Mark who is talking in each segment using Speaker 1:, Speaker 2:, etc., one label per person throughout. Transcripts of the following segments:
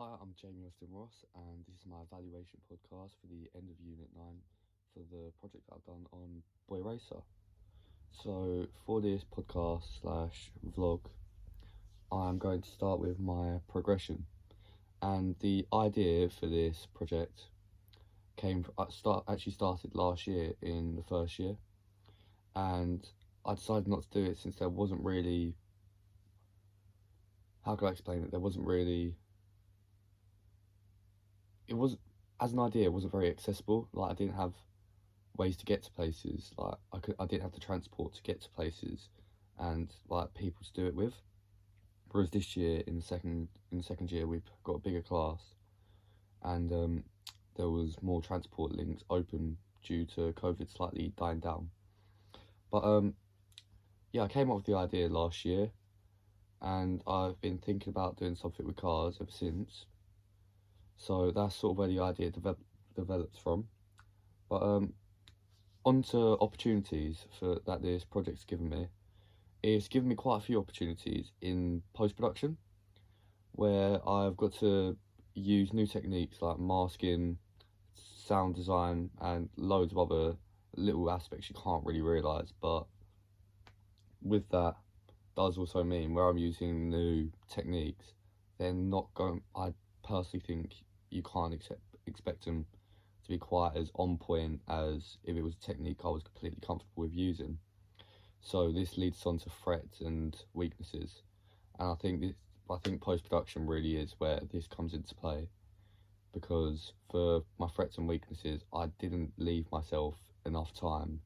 Speaker 1: Hi, I'm Jamie Austin Ross, and this is my evaluation podcast for the end of Unit 9 for the project that I've done on Boy Racer. So, for this podcast slash vlog, I'm going to start with my progression. And the idea for this project actually started last year in the first year, and I decided not to do it since there wasn't really, how can I explain it? It was, as an idea, it wasn't very accessible. Like, I didn't have ways to get to places. Like, I didn't have the transport to get to places, and like people to do it with. Whereas this year, in the second year, we've got a bigger class, and there was more transport links open due to COVID slightly dying down. But yeah, I came up with the idea last year, and I've been thinking about doing something with cars ever since. So that's sort of where the idea developed from. But onto opportunities for that this project's given me. It's given me quite a few opportunities in post-production, where I've got to use new techniques like masking, sound design, and loads of other little aspects you can't really realise. But with that does also mean where I'm using new techniques, they're not going, I personally think you can't expect them to be quite as on point as if it was a technique I was completely comfortable with using. So this leads on to threats and weaknesses, and I think post-production really is where this comes into play, because for my threats and weaknesses, I didn't leave myself enough time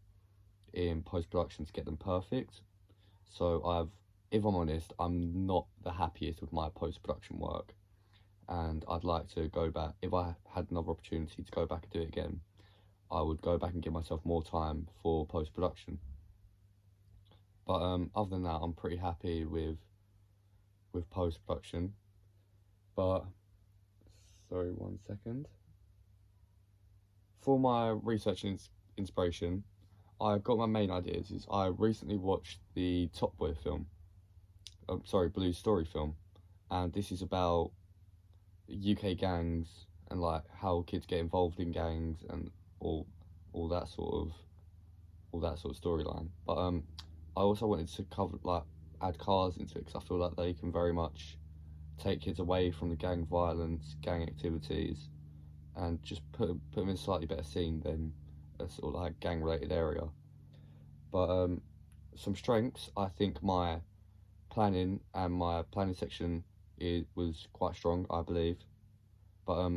Speaker 1: in post-production to get them perfect. So if I'm honest, I'm not the happiest with my post-production work, and I'd like to go back. If I had another opportunity to go back and do it again, I would go back and give myself more time for post-production. But other than that, I'm pretty happy with post-production. But sorry, 1 second. For my research and inspiration, I got my main ideas is I recently watched the Top Boy film, Blue Story film, and this is about UK gangs and like how kids get involved in gangs and all all that sort of storyline. But I also wanted to add cars into it, because I feel like they can very much take kids away from the gang violence, gang activities, and just put them in a slightly better scene than a sort of like gang related area. But some strengths, I think my planning section was quite strong, I believe. But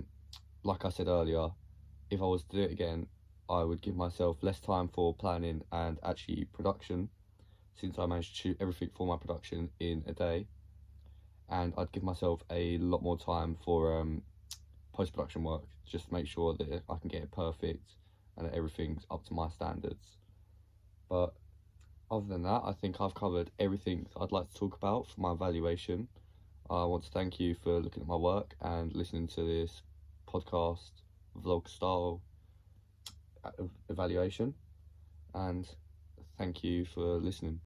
Speaker 1: like I said earlier, if I was to do it again, I would give myself less time for planning and actually production, since I managed to shoot everything for my production in a day. And I'd give myself a lot more time for post-production work, just to make sure that I can get it perfect and that everything's up to my standards. But other than that, I think I've covered everything I'd like to talk about for my evaluation. I want to thank you for looking at my work and listening to this podcast vlog style evaluation, and thank you for listening.